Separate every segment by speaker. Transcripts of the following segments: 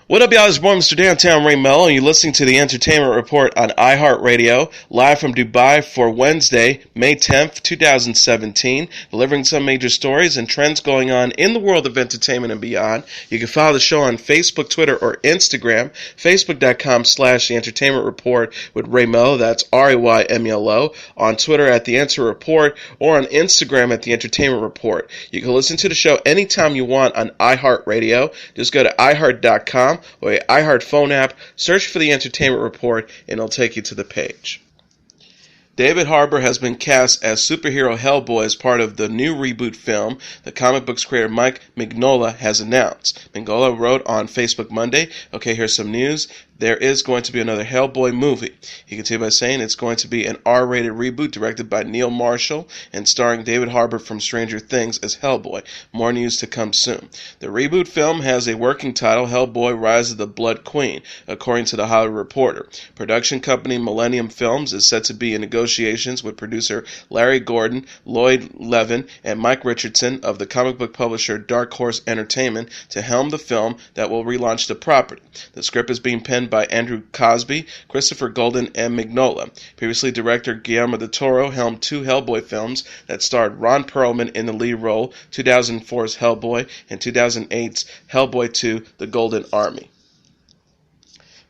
Speaker 1: What up, y'all? It's boy Mr. Downtown Ray Melo, and you're listening to the Entertainment Report on iHeartRadio, live from Dubai for Wednesday, May 10th, 2017, delivering some major stories and trends going on in the world of entertainment and beyond. You can follow the show on Facebook, Twitter, or Instagram, facebook.com/The Entertainment Report with Ray Melo, that's RAYMELO, on Twitter at The Enter Report, or on Instagram at The Entertainment Report. You can listen to the show anytime you want on iHeartRadio. Just go to iHeart.com or a iHeart phone app, search for the Entertainment Report, and it'll take you to the page. David Harbour has been cast as superhero Hellboy as part of the new reboot film the comic books creator Mike Mignola has announced. Mignola wrote on Facebook Monday, "Okay, here's some news. There is going to be another Hellboy movie." He continued by saying it's going to be an R-rated reboot directed by Neil Marshall and starring David Harbour from Stranger Things as Hellboy. More news to come soon. The reboot film has a working title, Hellboy Rise of the Blood Queen, according to The Hollywood Reporter. Production company Millennium Films is set to be in negotiations with producer Larry Gordon, Lloyd Levin, and Mike Richardson of the comic book publisher Dark Horse Entertainment to helm the film that will relaunch the property. The script is being penned by Andrew Cosby, Christopher Golden, and Mignola. Previously, director Guillermo del Toro helmed two Hellboy films that starred Ron Perlman in the lead role, 2004's Hellboy and 2008's Hellboy 2: The Golden Army.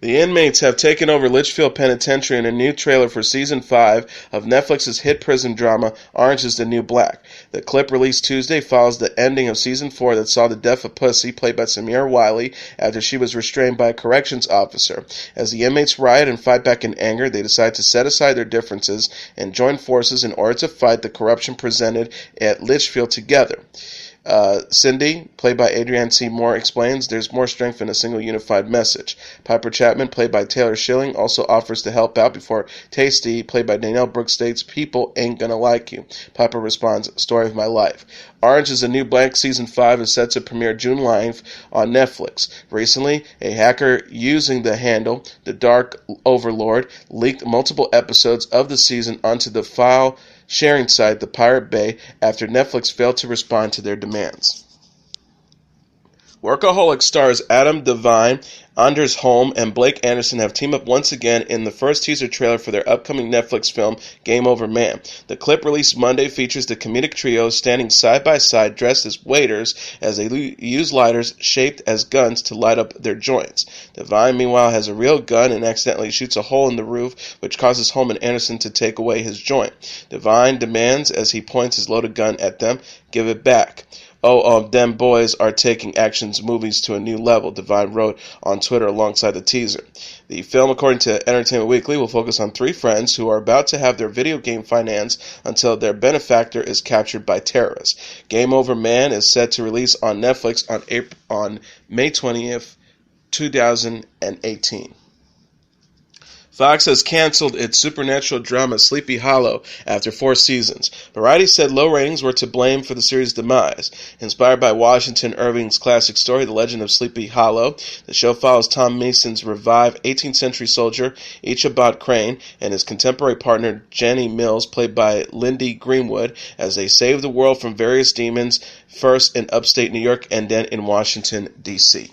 Speaker 1: The inmates have taken over Litchfield Penitentiary in a new trailer for Season 5 of Netflix's hit prison drama Orange is the New Black. The clip released Tuesday follows the ending of Season 4 that saw the death of Pussy, played by Samira Wiley, after she was restrained by a corrections officer. As the inmates riot and fight back in anger, they decide to set aside their differences and join forces in order to fight the corruption presented at Litchfield together. Cindy, played by Adrienne C. Moore, explains there's more strength in a single unified message. Piper Chapman, played by Taylor Schilling, also offers to help out before Tasty, played by Danielle Brooks, states, "People ain't gonna like you." Piper responds, "Story of my life." Orange is the New Black Season 5 is set to premiere June 9th on Netflix. Recently, a hacker using the handle, The Dark Overlord, leaked multiple episodes of the season onto the file sharing site The Pirate Bay after Netflix failed to respond to their demands. Workaholics stars Adam Devine, Anders Holm, and Blake Anderson have teamed up once again in the first teaser trailer for their upcoming Netflix film, Game Over Man. The clip released Monday features the comedic trio standing side by side dressed as waiters as they use lighters shaped as guns to light up their joints. Devine, meanwhile, has a real gun and accidentally shoots a hole in the roof, which causes Holm and Anderson to take away his joint. Devine demands, as he points his loaded gun at them, "Give it back." Them boys are taking actions movies to a new level," Devine wrote on Twitter alongside the teaser. The film, according to Entertainment Weekly, will focus on three friends who are about to have their video game financed until their benefactor is captured by terrorists. Game Over Man is set to release on Netflix on May 20th, 2018. Fox has canceled its supernatural drama Sleepy Hollow after 4 seasons. Variety said low ratings were to blame for the series' demise. Inspired by Washington Irving's classic story, The Legend of Sleepy Hollow, the show follows Tom Mason's revived 18th century soldier Ichabod Crane and his contemporary partner Jenny Mills, played by Lindy Greenwood, as they save the world from various demons, first in upstate New York and then in Washington, D.C.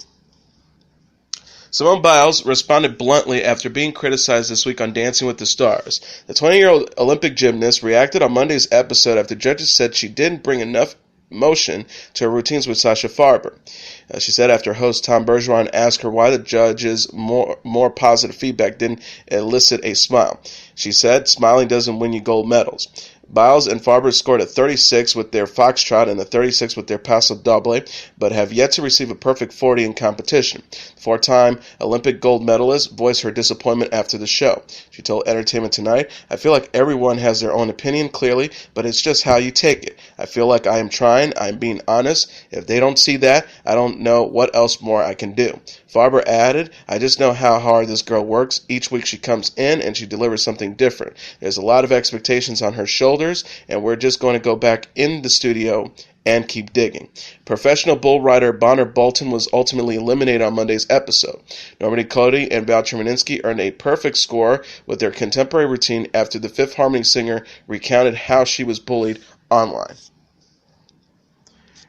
Speaker 1: Simone Biles responded bluntly after being criticized this week on Dancing with the Stars. The 20-year-old Olympic gymnast reacted on Monday's episode after judges said she didn't bring enough emotion to her routines with Sasha Farber. She said after host Tom Bergeron asked her why the judges' more positive feedback didn't elicit a smile. She said, "Smiling doesn't win you gold medals." Biles and Farber scored a 36 with their foxtrot and a 36 with their paso doble, but have yet to receive a perfect 40 in competition. Four-time Olympic gold medalist voiced her disappointment after the show. She told Entertainment Tonight, "I feel like everyone has their own opinion, clearly, but it's just how you take it. I feel like I am trying, I'm being honest. If they don't see that, I don't know what else more I can do." Farber added, "I just know how hard this girl works. Each week she comes in and she delivers something different. There's a lot of expectations on her shoulders, and we're just going to go back in the studio and keep digging." Professional bull rider Bonner Bolton was ultimately eliminated on Monday's episode. Normani Kordei and Val Chermaninsky earned a perfect score with their contemporary routine after the Fifth Harmony singer recounted how she was bullied online.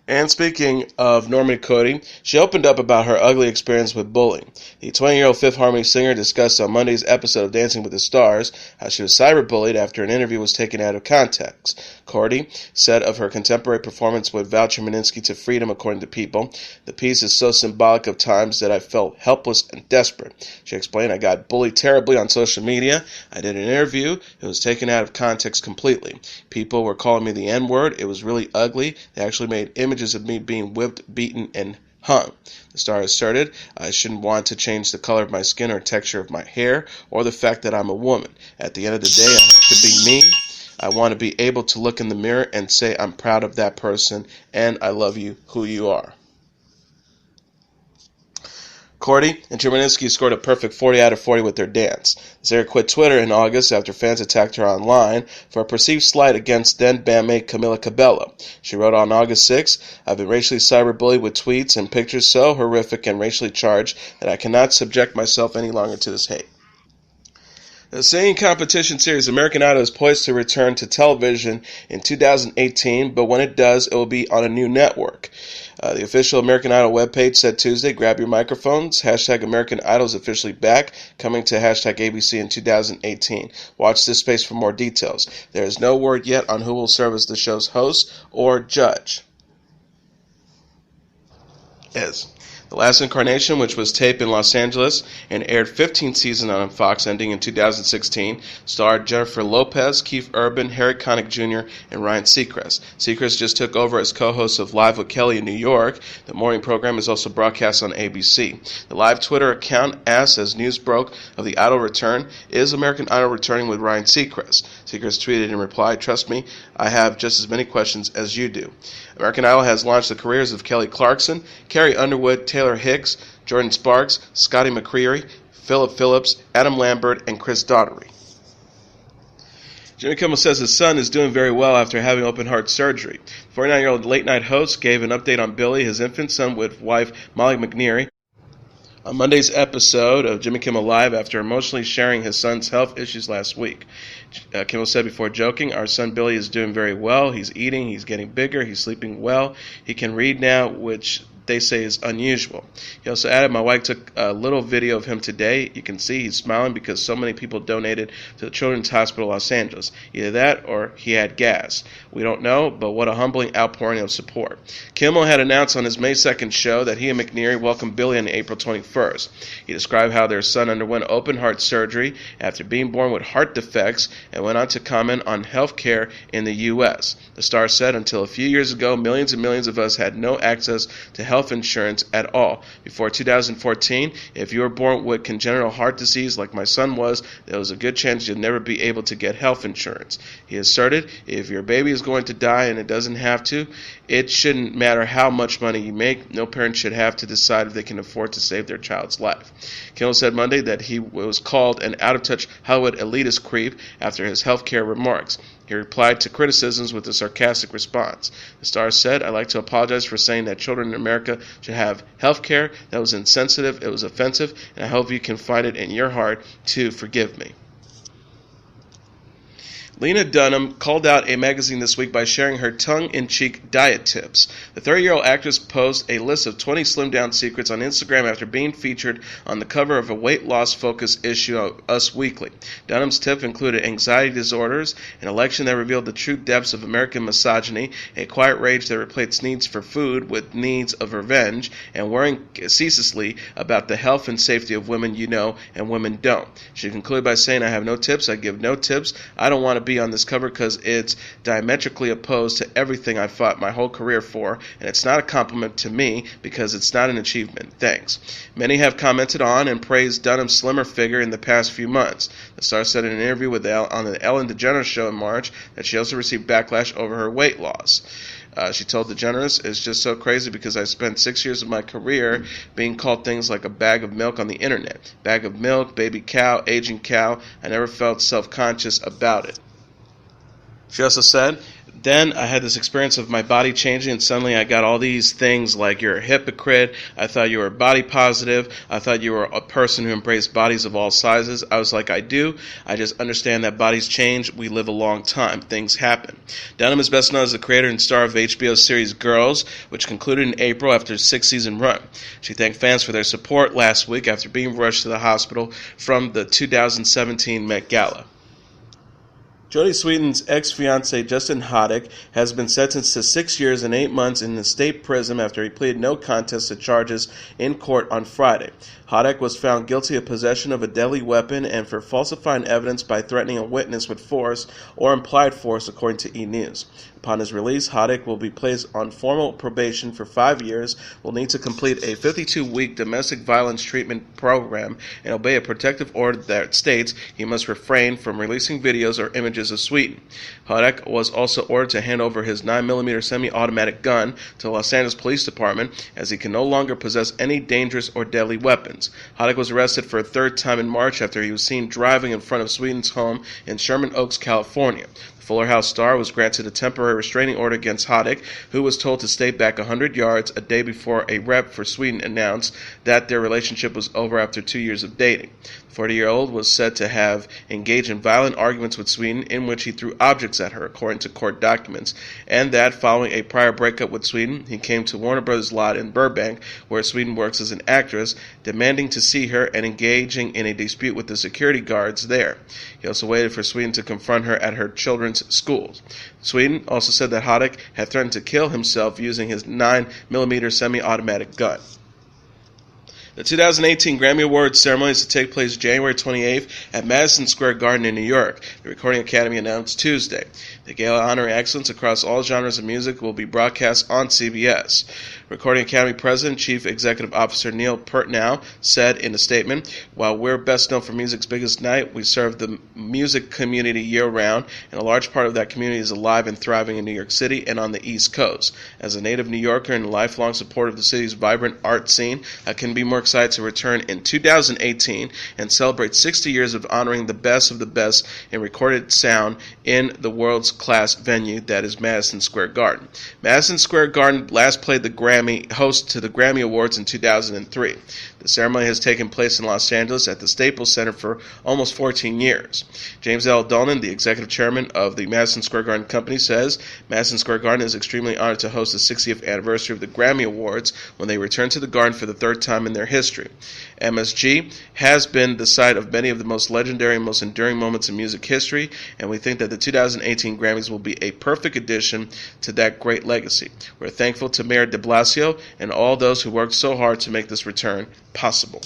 Speaker 1: And speaking of Normani Kordei, she opened up about her ugly experience with bullying. The 20-year-old Fifth Harmony singer discussed on Monday's episode of Dancing with the Stars how she was cyberbullied after an interview was taken out of context. Kordei said of her contemporary performance with Val Chermaninsky to freedom, according to People, "The piece is so symbolic of times that I felt helpless and desperate." She explained, "I got bullied terribly on social media. I did an interview. It was taken out of context completely. People were calling me the N-word. It was really ugly. They actually made images of me being whipped, beaten, and hung." The star asserted, "I shouldn't want to change the color of my skin or texture of my hair or the fact that I'm a woman. At the end of the day, I have to be me. I want to be able to look in the mirror and say I'm proud of that person and I love you who you are." Kordei and Chermaninsky scored a perfect 40 out of 40 with their dance. The singer quit Twitter in August after fans attacked her online for a perceived slight against then bandmate Camila Cabello. She wrote on August 6, "I've been racially cyberbullied with tweets and pictures so horrific and racially charged that I cannot subject myself any longer to this hate." The singing competition series American Idol is poised to return to television in 2018, but when it does, it will be on a new network. The official American Idol webpage said Tuesday, "Grab your microphones. Hashtag American Idol is officially back, coming to hashtag ABC in 2018. Watch this space for more details." There is no word yet on who will serve as the show's host or judge. The Last Incarnation, which was taped in Los Angeles and aired 15 seasons on Fox ending in 2016, starred Jennifer Lopez, Keith Urban, Harry Connick Jr., and Ryan Seacrest. Seacrest just took over as co-host of Live with Kelly in New York. The morning program is also broadcast on ABC. The live Twitter account asked as news broke of the Idol return, "Is American Idol returning with Ryan Seacrest?" Seacrest tweeted in reply, "Trust me, I have just as many questions as you do." American Idol has launched the careers of Kelly Clarkson, Carrie Underwood, Taylor Hicks, Jordan Sparks, Scotty McCreery, Philip Phillips, Adam Lambert, and Chris Daugherty. Jimmy Kimmel says his son is doing very well after having open-heart surgery. 49-year-old late-night host gave an update on Billy, his infant son, with wife Molly McNeary on Monday's episode of Jimmy Kimmel Live after emotionally sharing his son's health issues last week. Kimmel said before joking, "Our son Billy is doing very well. He's eating, he's getting bigger, he's sleeping well. He can read now, which they say is unusual." He also added, "My wife took a little video of him today. You can see he's smiling because so many people donated to the Children's Hospital Los Angeles. Either that or he had gas. We don't know, but what a humbling outpouring of support." Kimmel had announced on his May 2nd show that he and McNeary welcomed Billy on April 21st. He described how their son underwent open-heart surgery after being born with heart defects and went on to comment on health care in the U.S. The star said, "Until a few years ago, millions and millions of us had no access to health insurance at all. Before 2014, if you were born with congenital heart disease like my son was, there was a good chance you'd never be able to get health insurance." He asserted, "If your baby is going to die and it doesn't have to, it shouldn't matter how much money you make. No parent should have to decide if they can afford to save their child's life." Kimmel said Monday that he was called an out-of-touch Hollywood elitist creep after his health care remarks. He replied to criticisms with a sarcastic response. The star said, "I'd like to apologize for saying that children in America should have health care. That was insensitive, it was offensive, and I hope you can find it in your heart to forgive me." Lena Dunham called out a magazine this week by sharing her tongue-in-cheek diet tips. The 30-year-old actress posted a list of 20 slim-down secrets on Instagram after being featured on the cover of a weight loss-focused issue of Us Weekly. Dunham's tip included anxiety disorders, an election that revealed the true depths of American misogyny, a quiet rage that replaced needs for food with needs of revenge, and worrying ceaselessly about the health and safety of women you know and women don't. She concluded by saying, "I have no tips, I give no tips. I don't want to be on this cover because it's diametrically opposed to everything I fought my whole career for, and it's not a compliment to me because it's not an achievement. Thanks." Many have commented on and praised Dunham's slimmer figure in the past few months. The star said in an interview with on the Ellen DeGeneres show in March that she also received backlash over her weight loss. She told DeGeneres, "It's just so crazy because I spent 6 years of my career being called things like a bag of milk on the internet. Bag of milk, baby cow, aging cow. I never felt self-conscious about it." She also said, Then I had this experience of my body changing, and suddenly I got all these things like you're a hypocrite, I thought you were body positive, I thought you were a person who embraced bodies of all sizes. I was like, I do. I just understand that bodies change. We live a long time. Things happen. Dunham is best known as the creator and star of HBO's series Girls, which concluded in April after a 6-season run. She thanked fans for their support last week after being rushed to the hospital from the 2017 Met Gala. Jodie Sweetin's ex-fiance Justin Haddock has been sentenced to 6 years and 8 months in the state prison after he pleaded no contest to charges in court on Friday. Haddock was found guilty of possession of a deadly weapon and for falsifying evidence by threatening a witness with force or implied force, according to E! News. Upon his release, Haddock will be placed on formal probation for 5 years, will need to complete a 52-week domestic violence treatment program, and obey a protective order that states he must refrain from releasing videos or images of Sweetin. Haddock was also ordered to hand over his 9mm semi-automatic gun to the Los Angeles Police Department, as he can no longer possess any dangerous or deadly weapons. Haddock was arrested for a third time in March after he was seen driving in front of Sweetin's home in Sherman Oaks, California. Fuller House star was granted a temporary restraining order against Haddock, who was told to stay back 100 yards a day before a rep for Sweetin announced that their relationship was over after 2 years of dating. The 40-year-old was said to have engaged in violent arguments with Sweetin in which he threw objects at her, according to court documents, and that following a prior breakup with Sweetin, he came to Warner Bros. Lot in Burbank, where Sweetin works as an actress, demanding to see her and engaging in a dispute with the security guards there. He also waited for Sweetin to confront her at her children's schools. Sweetin also said that Haddock had threatened to kill himself using his 9mm semi-automatic gun. The 2018 Grammy Awards ceremony is to take place January 28th at Madison Square Garden in New York, the Recording Academy announced Tuesday. The gala honoring excellence across all genres of music will be broadcast on CBS. Recording Academy President, Chief Executive Officer Neil Pertnow said in a statement, "While we're best known for music's biggest night, we serve the music community year-round, and a large part of that community is alive and thriving in New York City and on the East Coast. As a native New Yorker and a lifelong supporter of the city's vibrant art scene, I couldn't be more excited to return in 2018 and celebrate 60 years of honoring the best of the best in recorded sound in the world's class venue that is Madison Square Garden." Madison Square Garden last played the host to the Grammy Awards in 2003. The ceremony has taken place in Los Angeles at the Staples Center for almost 14 years. James L. Dolan, the executive chairman of the Madison Square Garden Company, says Madison Square Garden is extremely honored to host the 60th anniversary of the Grammy Awards when they return to the Garden for the third time in their history. MSG has been the site of many of the most legendary and most enduring moments in music history, and we think that the 2018 Grammys will be a perfect addition to that great legacy. We're thankful to Mayor de Blasio and all those who worked so hard to make this return possible.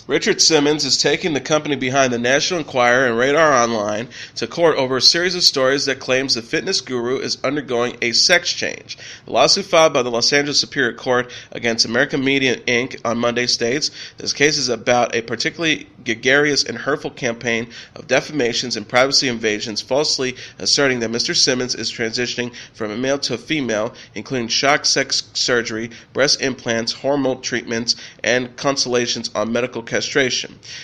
Speaker 1: Richard Simmons is taking the company behind the National Enquirer and Radar Online to court over a series of stories that claims the fitness guru is undergoing a sex change. The lawsuit filed by the Los Angeles Superior Court against American Media Inc. on Monday states this case is about a particularly gregarious and hurtful campaign of defamations and privacy invasions, falsely asserting that Mr. Simmons is transitioning from a male to a female, including shock sex surgery, breast implants, hormone treatments, and consultations on medical castration.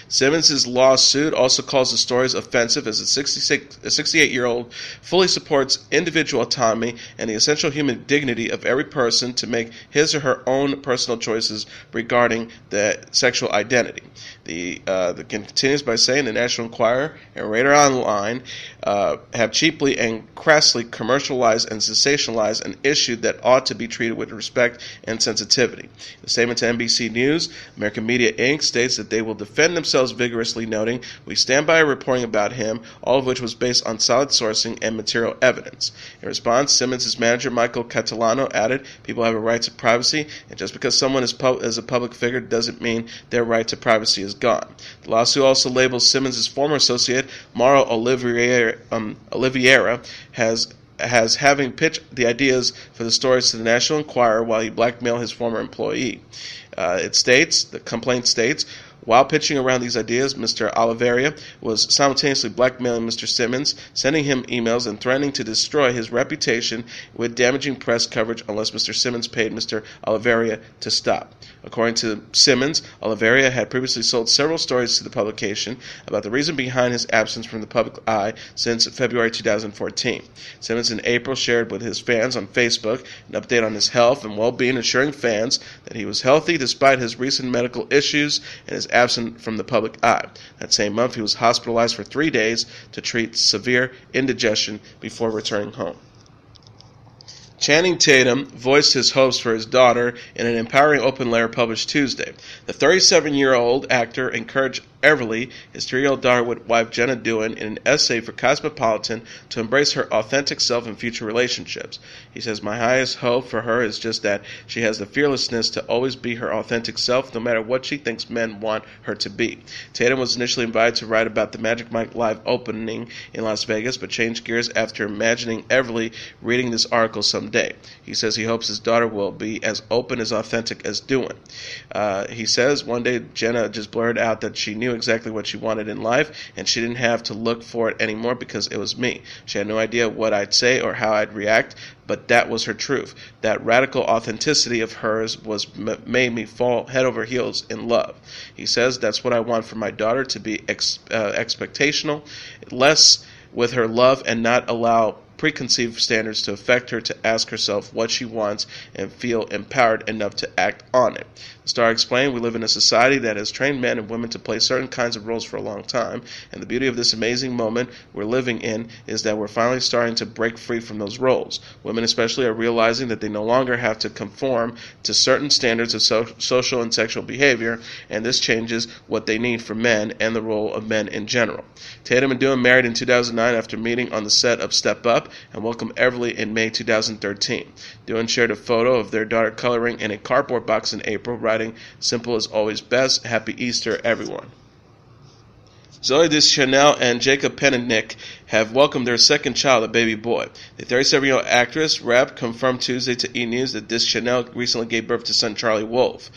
Speaker 1: Simmons' lawsuit also calls the stories offensive, as a 68-year-old fully supports individual autonomy and the essential human dignity of every person to make his or her own personal choices regarding the sexual identity. The continues by saying the National Enquirer and Radar Online have cheaply and crassly commercialized and sensationalized an issue that ought to be treated with respect and sensitivity. In a statement to NBC News, American Media Inc. states that they will defend themselves vigorously, noting, "We stand by our reporting about him, all of which was based on solid sourcing and material evidence." In response, Simmons' manager Michael Catalano added, "People have a right to privacy, and just because someone is a public figure doesn't mean their right to privacy is gone." The lawsuit also labels Simmons' former associate, Mauro Oliveira, as having pitched the ideas for the stories to the National Enquirer while he blackmailed his former employee. The complaint states, While pitching around these ideas, Mr. Oliveira was simultaneously blackmailing Mr. Simmons, sending him emails and threatening to destroy his reputation with damaging press coverage unless Mr. Simmons paid Mr. Oliveira to stop. According to Simmons, Oliveira had previously sold several stories to the publication about the reason behind his absence from the public eye since February 2014. Simmons in April shared with his fans on Facebook an update on his health and well-being, assuring fans that he was healthy despite his recent medical issues and is absent from the public eye. That same month, he was hospitalized for 3 days to treat severe indigestion before returning home. Channing Tatum voiced his hopes for his daughter in an empowering open letter published Tuesday. The 37-year-old actor encouraged Everly, his 3-year-old daughter with wife Jenna Dewan, in an essay for Cosmopolitan to embrace her authentic self in future relationships. He says, "My highest hope for her is just that she has the fearlessness to always be her authentic self, no matter what she thinks men want her to be." Tatum was initially invited to write about the Magic Mike Live opening in Las Vegas, but changed gears after imagining Everly reading this article someday. He says he hopes his daughter will be as open, as authentic as Dewan. He says one day Jenna just blurted out that she knew exactly what she wanted in life, and she didn't have to look for it anymore because it was me. She had no idea what I'd say or how I'd react, but that was her truth. That radical authenticity of hers made me fall head over heels in love. He says, "That's what I want for my daughter, to be expectational, less with her love, and not allow preconceived standards to affect her, to ask herself what she wants and feel empowered enough to act on it." The star explained, "We live in a society that has trained men and women to play certain kinds of roles for a long time, and the beauty of this amazing moment we're living in is that we're finally starting to break free from those roles. Women especially are realizing that they no longer have to conform to certain standards of social and sexual behavior, and this changes what they need from men and the role of men in general." Tatum and Dewan married in 2009 after meeting on the set of Step Up, and welcomed Everly in May 2013. Dewan shared a photo of their daughter coloring in a cardboard box in April, writing, "Simple is always best. Happy Easter, everyone." Zooey Deschanel and Jacob Pechenik have welcomed their second child, a baby boy. The 37-year-old actress, rep, confirmed Tuesday to E! News that Deschanel recently gave birth to son Charlie Wolf.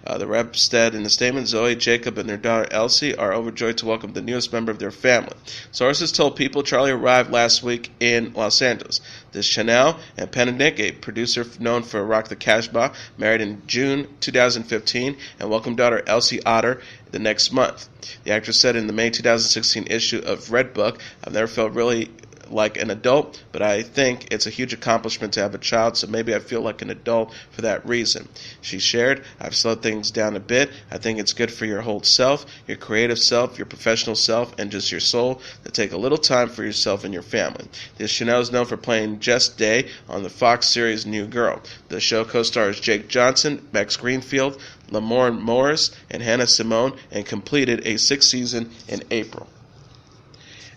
Speaker 1: The rep said in a statement, "Zoe, Jacob, and their daughter Elsie are overjoyed to welcome the newest member of their family." Sources told People Charlie arrived last week in Los Angeles. Deschanel and Pechenik, a producer known for Rock the Casbah, married in June 2015 and welcomed daughter Elsie Otter the next month. The actress said in the May 2016 issue of Red Book, "I've never felt really like an adult, but I think it's a huge accomplishment to have a child, so maybe I feel like an adult for that reason." She shared, "I've slowed things down a bit. I think it's good for your whole self, your creative self, your professional self, and just your soul, to take a little time for yourself and your family." Deschanel is known for playing Jess Day on the Fox series New Girl. The show co-stars Jake Johnson, Bex Greenfield, Lamorne Morris, and Hannah Simone, and completed a 6th season in April.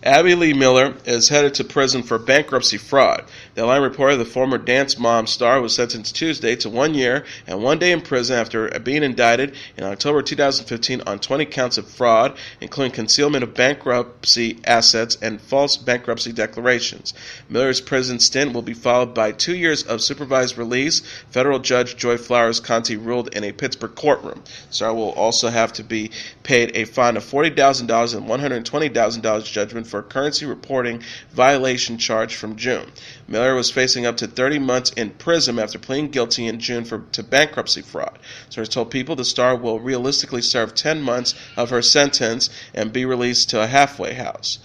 Speaker 1: Abby Lee Miller is headed to prison for bankruptcy fraud. The Line reported the former Dance Mom star was sentenced Tuesday to 1 year and 1 day in prison after being indicted in October 2015 on 20 counts of fraud, including concealment of bankruptcy assets and false bankruptcy declarations. Miller's prison stint will be followed by 2 years of supervised release, federal judge Joy Flowers Conti ruled in a Pittsburgh courtroom. The star will also have to be paid a fine of $40,000 and $120,000 judgment for a currency reporting violation charge from June. Miller was facing up to 30 months in prison after pleading guilty in June to bankruptcy fraud. Sources told People the star will realistically serve 10 months of her sentence and be released to a halfway house.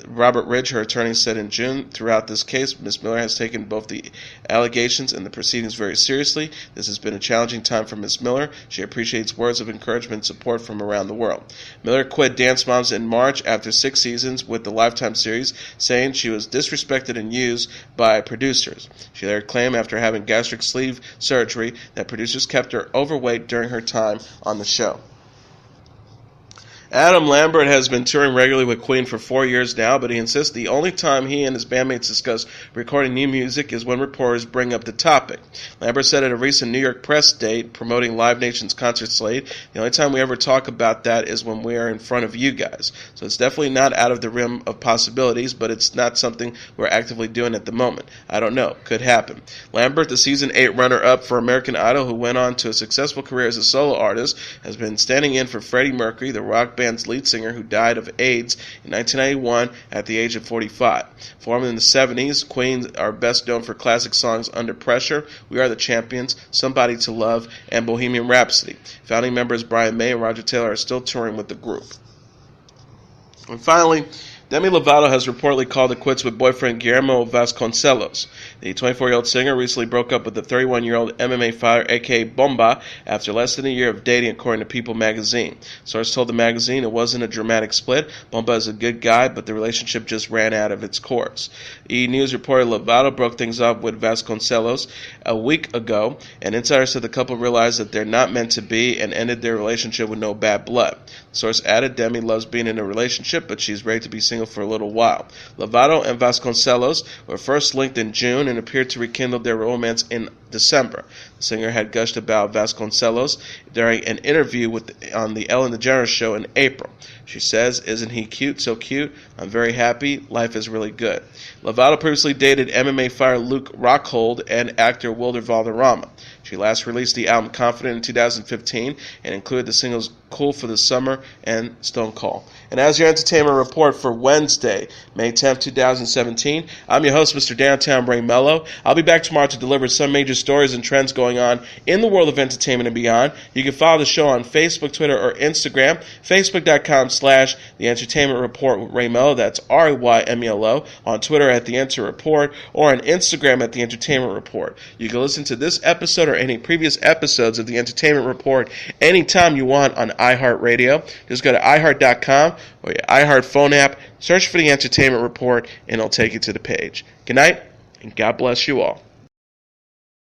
Speaker 1: Robert Ridge, her attorney, said in June, "Throughout this case, Ms. Miller has taken both the allegations and the proceedings very seriously. This has been a challenging time for Ms. Miller. She appreciates words of encouragement and support from around the world." Miller quit Dance Moms in March after 6 seasons with the Lifetime series, saying she was disrespected and used by producers. She later claimed after having gastric sleeve surgery that producers kept her overweight during her time on the show. Adam Lambert has been touring regularly with Queen for 4 years now, but he insists the only time he and his bandmates discuss recording new music is when reporters bring up the topic. Lambert said at a recent New York press date promoting Live Nation's concert slate, "The only time we ever talk about that is when we are in front of you guys. So it's definitely not out of the realm of possibilities, but it's not something we're actively doing at the moment. I don't know. Could happen." Lambert, the season 8 runner-up for American Idol, who went on to a successful career as a solo artist, has been standing in for Freddie Mercury, the rock band's lead singer who died of AIDS in 1991 at the age of 45. Formed in the 70s, Queen are best known for classic songs Under Pressure, We Are the Champions, Somebody to Love, and Bohemian Rhapsody. Founding members Brian May and Roger Taylor are still touring with the group. And finally, Demi Lovato has reportedly called it quits with boyfriend Guilherme Vasconcelos. The 24-year-old singer recently broke up with the 31-year-old MMA fighter, a.k.a. Bomba, after less than a year of dating, according to People magazine. Sources told the magazine it wasn't a dramatic split. Bomba is a good guy, but the relationship just ran out of its course. E! News reported Lovato broke things up with Vasconcelos a week ago, and insiders said the couple realized that they're not meant to be and ended their relationship with no bad blood. The source added Demi loves being in a relationship, but she's ready to be single for a little while. Lovato and Vasconcelos were first linked in June and appeared to rekindle their romance in December. The singer had gushed about Vasconcelos during an interview on the Ellen DeGeneres show in April. She says, "Isn't he cute? So cute. I'm very happy. Life is really good." Lovato previously dated MMA fighter Luke Rockhold and actor Wilder Valderrama. She last released the album Confident in 2015 and included the singles Cool for the Summer and Stone Cold. And as your entertainment report for Wednesday, May 10th, 2017, I'm your host, Mr. Downtown Ray Melo. I'll be back tomorrow to deliver some major stories and trends going on in the world of entertainment and beyond. You can follow the show on Facebook, Twitter, or Instagram, facebook.com/The Entertainment Report with Ray Melo. That's RYMELO. On Twitter at The Enter Report, or on Instagram at The Entertainment Report. You can listen to this episode or any previous episodes of The Entertainment Report anytime you want on iHeartRadio. Just go to iHeart.com or your iHeart phone app, search for The Entertainment Report, and it'll take you to the page. Good night, and God bless you all.